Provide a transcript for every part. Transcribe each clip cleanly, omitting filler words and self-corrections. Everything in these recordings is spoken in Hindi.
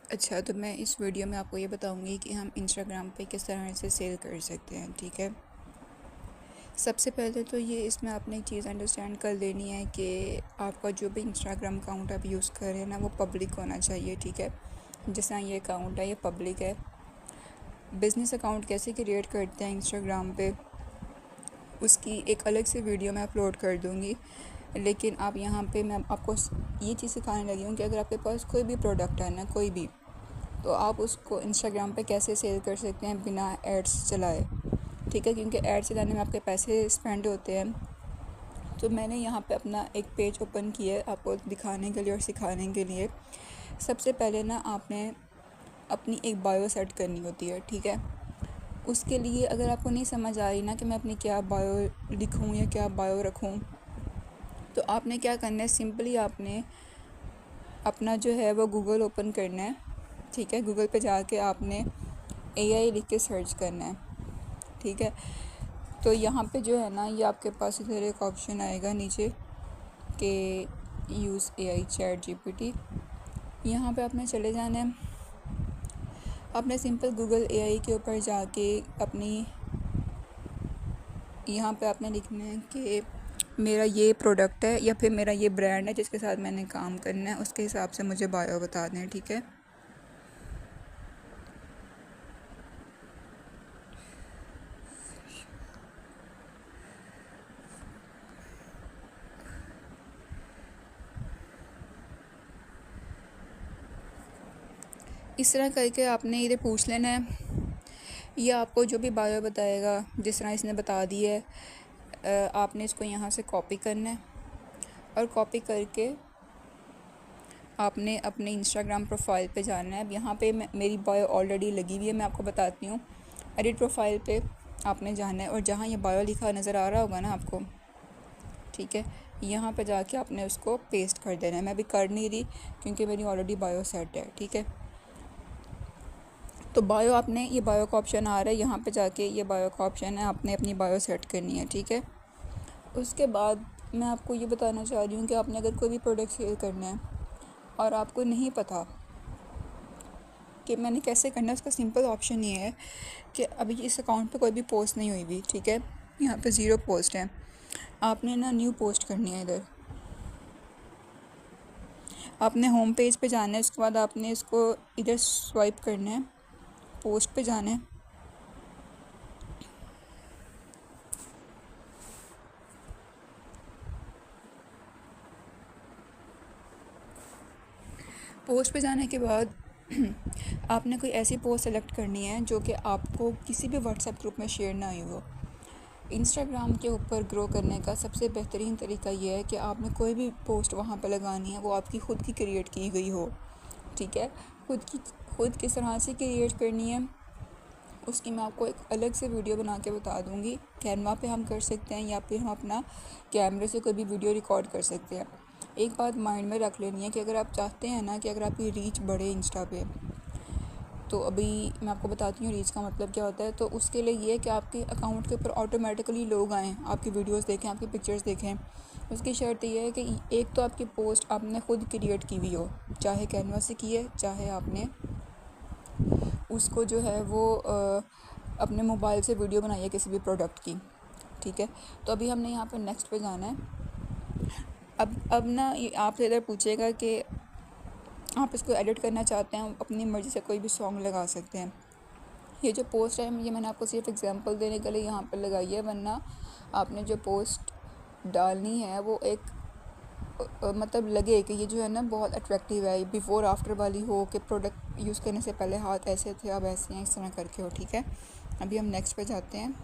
अच्छा, तो मैं इस वीडियो में आपको ये बताऊंगी कि हम इंस्टाग्राम पे किस तरह से सेल कर सकते हैं। ठीक है, सबसे पहले तो ये इसमें आपने एक चीज़ अंडरस्टैंड कर लेनी है कि आपका जो भी इंस्टाग्राम अकाउंट आप यूज़ कर रहे हैं ना, वो पब्लिक होना चाहिए। ठीक है, जिस तरह ये अकाउंट है ये पब्लिक है। बिज़नेस अकाउंट कैसे क्रिएट करते हैं इंस्टाग्राम पे, उसकी एक अलग से वीडियो मैं अपलोड कर दूँगी। लेकिन आप यहाँ पे मैं आपको ये चीज़ सिखाने लगी हूँ कि अगर आपके पास कोई भी प्रोडक्ट है ना, कोई भी, तो आप उसको इंस्टाग्राम पे कैसे सेल कर सकते हैं बिना एड्स चलाए। ठीक है, क्योंकि एड्स चलाने में आपके पैसे स्पेंड होते हैं। तो मैंने यहाँ पे अपना एक पेज ओपन किया है आपको दिखाने के लिए और सिखाने के लिए। सबसे पहले ना आपने अपनी एक बायो सेट करनी होती है। ठीक है, उसके लिए अगर आपको नहीं समझ आ रही ना कि मैं अपनी क्या बायो लिखूँ या क्या बायो रखूँ, तो आपने क्या करना है, सिंपली आपने अपना जो है वो गूगल ओपन करना है। ठीक है, गूगल पे जाके आपने AI लिख के सर्च करना है। ठीक है, तो यहाँ पे जो है ना, ये आपके पास इधर एक ऑप्शन आएगा नीचे कि यूज़ AI ChatGPT। यहाँ पे आपने चले जाना है। आपने सिंपल गूगल AI के ऊपर जाके अपनी यहाँ पे आपने लिखना है कि मेरा ये प्रोडक्ट है या फिर मेरा ये ब्रांड है जिसके साथ मैंने काम करना है, उसके हिसाब से मुझे बायो बता दें। ठीक है, इस तरह करके आपने इधर पूछ लेना है। ये आपको जो भी बायो बताएगा, जिस तरह इसने बता दी है, आपने इसको यहाँ से कॉपी करना है और कॉपी करके आपने अपने इंस्टाग्राम प्रोफाइल पे जाना है। अब यहाँ पे मेरी बायो ऑलरेडी लगी हुई है, मैं आपको बताती हूँ। एडिट प्रोफाइल पे आपने जाना है और जहाँ ये बायो लिखा नज़र आ रहा होगा ना आपको, ठीक है, यहाँ पे जाके आपने उसको पेस्ट कर देना है। मैं अभी कर नहीं रही क्योंकि मेरी ऑलरेडी बायो सेट है। ठीक है, तो बायो आपने, ये बायो का ऑप्शन आ रहा है, यहाँ पे जाके ये बायो का ऑप्शन है, आपने अपनी बायो सेट करनी है। ठीक है, उसके बाद मैं आपको ये बताना चाह रही हूँ कि आपने अगर कोई भी प्रोडक्ट सेल करना है और आपको नहीं पता कि मैंने कैसे करना है, उसका सिंपल ऑप्शन ये है कि अभी इस अकाउंट पे कोई भी पोस्ट नहीं हुई हुई। ठीक है, यहाँ पे 0 पोस्ट है। आपने ना न्यू पोस्ट करनी है। इधर आपने होम पेज पे जाना है, उसके बाद आपने इसको इधर स्वाइप करना है, पोस्ट पे जाना है। पोस्ट पे जाने के बाद आपने कोई ऐसी पोस्ट सेलेक्ट करनी है जो कि आपको किसी भी व्हाट्सएप ग्रुप में शेयर ना हुई हो। इंस्टाग्राम के ऊपर ग्रो करने का सबसे बेहतरीन तरीका ये है कि आपने कोई भी पोस्ट वहाँ पे लगानी है वो आपकी ख़ुद की क्रिएट की गई हो। ठीक है, खुद किस तरह से क्रिएट करनी है उसकी मैं आपको एक अलग से वीडियो बना के बता दूँगी। कैनवा पे हम कर सकते हैं या फिर हम अपना कैमरे से कोई भी वीडियो रिकॉर्ड कर सकते हैं। एक बात माइंड में रख लेनी है कि अगर आप चाहते हैं ना कि अगर आपकी रीच बढ़े इंस्टा पे, तो अभी मैं आपको बताती हूँ रीच का मतलब क्या होता है। तो उसके लिए ये है कि आपके अकाउंट के ऊपर ऑटोमेटिकली लोग आएँ, आपकी वीडियोस देखें, आपकी पिक्चर्स देखें। उसकी शर्त ये है कि एक तो आपकी पोस्ट आपने ख़ुद क्रिएट की हुई हो, चाहे कैनवा से की है, चाहे आपने उसको जो है वो अपने मोबाइल से वीडियो बनाई है किसी भी प्रोडक्ट की। ठीक है, तो अभी हमने यहाँ पर नेक्स्ट पे जाना है। अब ना आपसे इधर पूछेगा कि आप इसको एडिट करना चाहते हैं, अपनी मर्ज़ी से कोई भी सॉन्ग लगा सकते हैं। ये जो पोस्ट है ये मैंने आपको सिर्फ एग्जांपल देने के लिए यहाँ पर लगाई है, वरना आपने जो पोस्ट डालनी है वो एक मतलब लगे कि ये जो है ना बहुत अट्रैक्टिव है, बिफ़ोर आफ्टर वाली हो, कि प्रोडक्ट यूज़ करने से पहले हाथ ऐसे थे अब ऐसे हैं, इस तरह करके हो। ठीक है, अभी हम नेक्स्ट पे जाते हैं।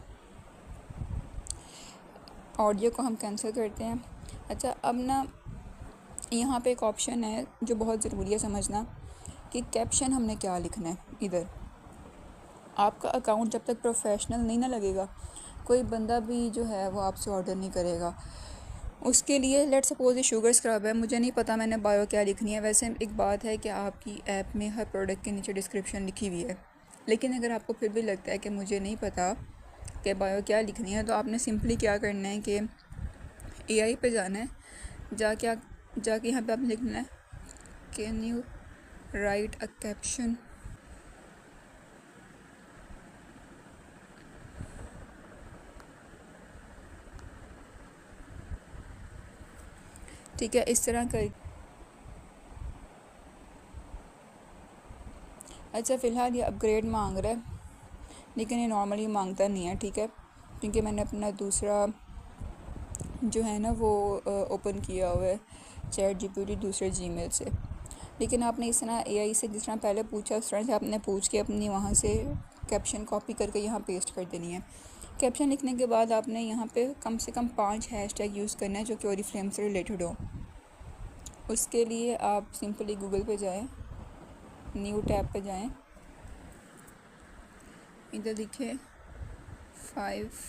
ऑडियो को हम कैंसिल करते हैं। अच्छा, अब ना यहाँ पे एक ऑप्शन है जो बहुत ज़रूरी है समझना, कि कैप्शन हमने क्या लिखना है। इधर आपका अकाउंट जब तक प्रोफेशनल नहीं ना लगेगा, कोई बंदा भी जो है वो आपसे ऑर्डर नहीं करेगा। उसके लिए लेट्स सपोज ये शुगर स्क्रब है, मुझे नहीं पता मैंने बायो क्या लिखनी है। वैसे एक बात है कि आपकी ऐप में हर प्रोडक्ट के नीचे डिस्क्रिप्शन लिखी हुई है, लेकिन अगर आपको फिर भी लगता है कि मुझे नहीं पता कि बायो क्या लिखनी है, तो आपने सिंपली क्या करना है कि AI पे जाना है, जाके यहाँ पे आपने लिखना है can you write a caption, ठीक है। इस तरह कर अच्छा, फ़िलहाल ये अपग्रेड मांग रहा है, लेकिन ये नॉर्मली मांगता नहीं है, ठीक है, क्योंकि मैंने अपना दूसरा जो है ना वो ओपन किया हुआ है चैट जीपीटी दूसरे जीमेल से। लेकिन आपने इस तरह एआई से जिस तरह पहले पूछा उस तरह से आपने पूछ के अपनी वहाँ से कैप्शन कॉपी करके यहाँ पेस्ट कर देनी है। कैप्शन लिखने के बाद आपने यहाँ पे कम से कम 5 हैशटैग यूज़ करना है जो कि ओरिफ्लेम से रिलेटेड हो। उसके लिए आप सिंपली गूगल पे जाएं, न्यू टैब पे जाएं, इधर लिखे 5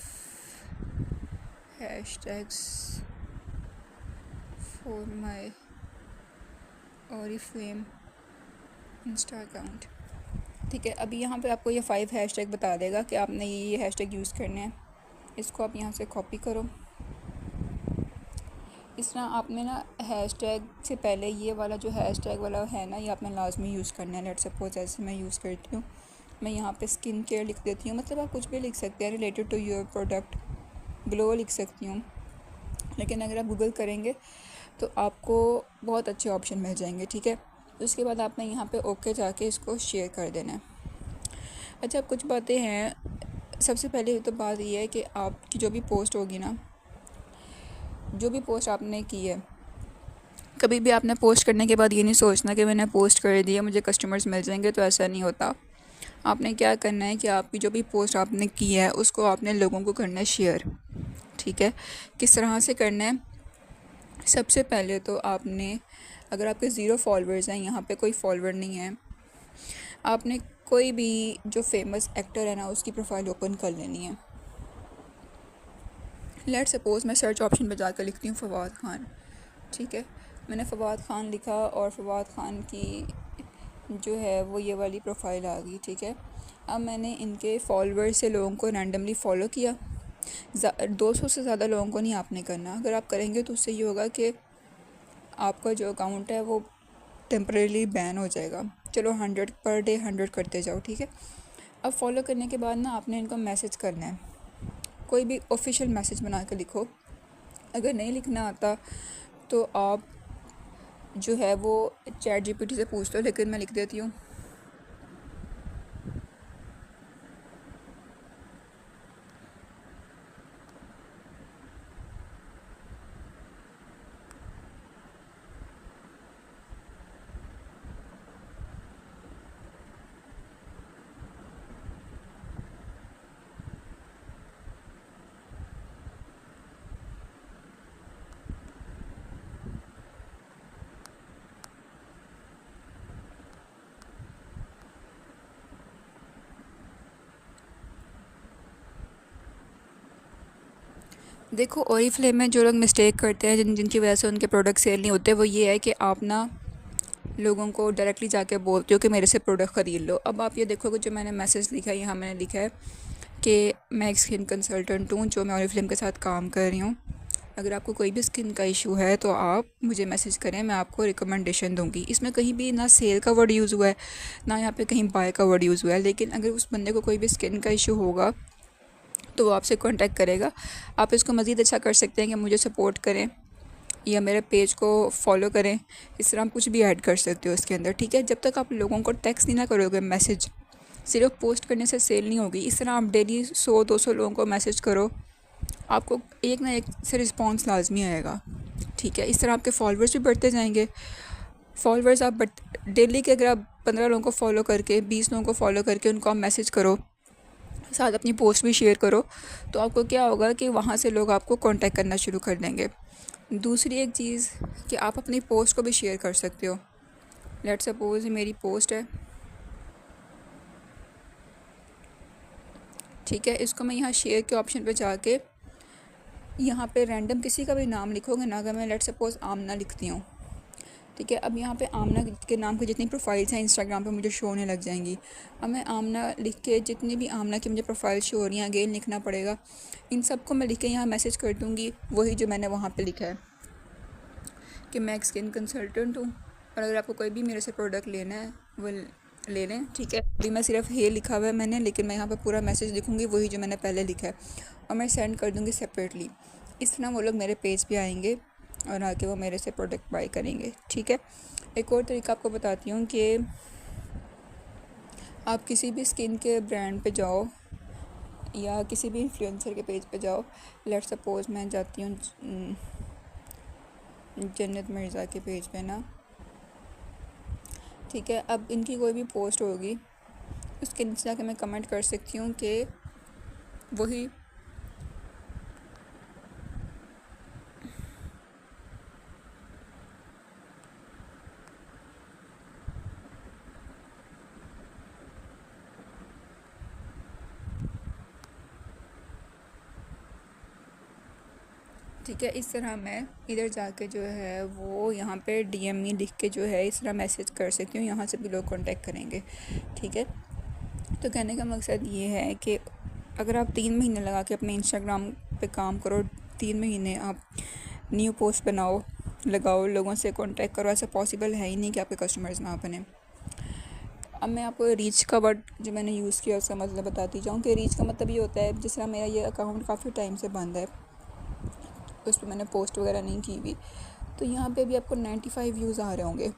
hashtags for my Oriflame Insta account, ठीक है। अभी यहाँ पे आपको ये 5 हैशटैग बता देगा कि आपने ये हैशटैग यूज़ करने हैं। इसको आप यहाँ से कॉपी करो। इस तरह आपने ना हैशटैग से पहले ये वाला जो हैशटैग वाला है ना, ये आपने लाजमी यूज़ करना है। लेट्स सपोज ऐसे मैं यूज़ करती हूँ, मैं यहाँ पे स्किन केयर लिख देती हूँ, मतलब आप कुछ भी लिख सकते हैं, related to your product, glow लिख सकती हूँ। लेकिन अगर आप गूगल करेंगे तो आपको बहुत अच्छे ऑप्शन मिल जाएंगे, ठीक है। उसके बाद आपने यहाँ पे ओके जाके इसको शेयर कर देना है। अच्छा, कुछ बातें हैं। सबसे पहले तो बात ये है कि आपकी जो भी पोस्ट होगी ना, जो भी पोस्ट आपने की है, कभी भी आपने पोस्ट करने के बाद ये नहीं सोचना कि मैंने पोस्ट कर दिया मुझे कस्टमर्स मिल जाएंगे, तो ऐसा नहीं होता। आपने क्या करना है कि आपकी जो भी पोस्ट आपने की है उसको आपने लोगों को करना है शेयर, ठीक है। किस तरह से करना है? सबसे पहले तो आपने, अगर आपके 0 फॉलोअर्स हैं, यहाँ पे कोई फॉलोअर नहीं है, आपने कोई भी जो फेमस एक्टर है ना उसकी प्रोफाइल ओपन कर लेनी है। लेट्स सपोज मैं सर्च ऑप्शन पर जाकर लिखती हूँ फवाद ख़ान, ठीक है। मैंने फवाद ख़ान लिखा और फवाद ख़ान की जो है वो ये वाली प्रोफाइल आ गई, ठीक है। अब मैंने इनके फॉलोअर्स से लोगों को रैंडमली फ़ॉलो किया। 200 से ज़्यादा लोगों को नहीं आपने करना। अगर आप करेंगे तो उससे ये होगा कि आपका जो अकाउंट है वो टेम्परेरी बैन हो जाएगा। चलो 100 पर डे 100 करते जाओ, ठीक है। अब फॉलो करने के बाद ना आपने इनको मैसेज करना है, कोई भी ऑफिशियल मैसेज बना कर लिखो। अगर नहीं लिखना आता तो आप जो है वो चैट जीपीटी से पूछ लो, लेकिन मैं लिख देती हूँ। देखो, ओरिफ्लेम में जो लोग मिस्टेक करते हैं, जिनकी वजह से उनके प्रोडक्ट सेल नहीं होते, वो ये है कि आप ना लोगों को डायरेक्टली जाके बोलते हो कि मेरे से प्रोडक्ट ख़रीद लो। अब आप ये देखोगे जो मैंने मैसेज लिखा है, यहाँ मैंने लिखा है कि मैं एक स्किन कंसल्टेंट हूँ जो मैं ओरिफ्लेम के साथ काम कर रही हूँ। अगर आपको कोई भी स्किन का इशू है तो आप मुझे मैसेज करें, मैं आपको रिकमेंडेशन दूंगी। इसमें कहीं भी ना सेल का वर्ड यूज़ हुआ है, ना यहाँ पे कहीं बाय का वर्ड यूज़ हुआ है। लेकिन अगर उस बंदे को कोई भी स्किन का इशू होगा तो वो आपसे कांटेक्ट करेगा। आप इसको मज़ीद अच्छा कर सकते हैं कि मुझे सपोर्ट करें या मेरे पेज को फॉलो करें। इस तरह आप कुछ भी ऐड कर सकते हो इसके अंदर, ठीक है। जब तक आप लोगों को टेक्स्ट नहीं ना करोगे, मैसेज सिर्फ पोस्ट करने से सेल नहीं होगी। इस तरह आप डेली 100-200 लोगों को मैसेज करो, आपको एक ना एक से रिस्पॉन्स लाजमी आएगा, ठीक है। इस तरह आपके फॉलोअर्स भी बढ़ते जाएंगे। फॉलोअर्स आप डेली के अगर आप 15 लोगों को फॉलो करके, 20 लोगों को फॉलो करके उनको आप मैसेज करो, साथ अपनी पोस्ट भी शेयर करो, तो आपको क्या होगा कि वहाँ से लोग आपको कांटेक्ट करना शुरू कर देंगे। दूसरी एक चीज़ कि आप अपनी पोस्ट को भी शेयर कर सकते हो। लेट्स सपोज मेरी पोस्ट है, ठीक है। इसको मैं यहाँ शेयर के ऑप्शन पे जाके यहाँ पे रैंडम किसी का भी नाम लिखोगे ना, अगर मैं लेट्स सपोज आमना लिखती हूँ, ठीक है। अब यहाँ पे आमना के नाम की जितनी प्रोफाइल्स हैं इंस्टाग्राम पे मुझे शो होने लग जाएंगी। अब मैं आमना लिख के जितनी भी आमना की मुझे प्रोफाइल शो हो रही हैं, अगेन लिखना पड़ेगा। इन सबको मैं लिख के यहाँ मैसेज कर दूँगी, वही जो मैंने वहाँ पे लिखा है कि मैं एक स्किन कंसल्टेंट हूँ और अगर आपको कोई भी मेरे से प्रोडक्ट लेना है वो ले लें, ठीक है। अभी मैं सिर्फ हे लिखा हुआ है मैंने, लेकिन मैं यहाँ पर पूरा मैसेज लिखूँगी वही जो मैंने पहले लिखा है, और मैं सेंड कर दूँगी सेपरेटली। इस तरह वो लोग मेरे पेज पे आएंगे और आके वो मेरे से प्रोडक्ट बाय करेंगे, ठीक है। एक और तरीका आपको बताती हूँ कि आप किसी भी स्किन के ब्रांड पे जाओ या किसी भी इन्फ्लुएंसर के पेज पे जाओ। लेट सपोज मैं जाती हूँ जन्नत मिर्ज़ा के पेज पे ना, ठीक है। अब इनकी कोई भी पोस्ट होगी उसके नीचे जाके मैं कमेंट कर सकती हूँ कि वही ठीक है। इस तरह मैं इधर जाके जो है वो यहाँ पे DM में लिख के जो है इस तरह मैसेज कर सकती हूँ, यहाँ से भी लोग कांटेक्ट करेंगे, ठीक है। तो कहने का मकसद ये है कि अगर आप 3 महीने लगा के अपने इंस्टाग्राम पे काम करो, 3 महीने आप न्यू पोस्ट बनाओ, लगाओ, लोगों से कांटेक्ट करो, ऐसा पॉसिबल है ही नहीं कि आपके कस्टमर्स ना बने। अब मैं आपको रीच का वर्ड जो मैंने यूज़ किया उसका मतलब बताती जाऊँ कि रीच का मतलब ये होता है, जिस तरह मेरा ये अकाउंट काफ़ी टाइम से बंद है, उस पर मैंने पोस्ट वगैरह नहीं की हुई, तो यहाँ पे भी आपको 95 व्यूज़ आ रहे होंगे,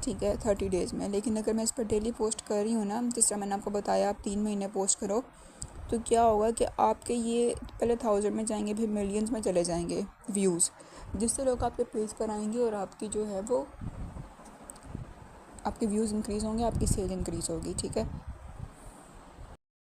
ठीक है, 30 डेज़ में। लेकिन अगर मैं इस पर डेली पोस्ट कर रही हूँ ना, जिस तरह मैंने आपको बताया आप 3 महीने पोस्ट करो, तो क्या होगा कि आपके ये पहले 1000 में जाएंगे, फिर मिलियंस में चले जाएंगे व्यूज़, जिससे लोग आपके पेज पर आएंगे और आपकी जो है वो आपके व्यूज़ इंक्रीज़ होंगे, आपकी सेल इंक्रीज़ होगी, ठीक है।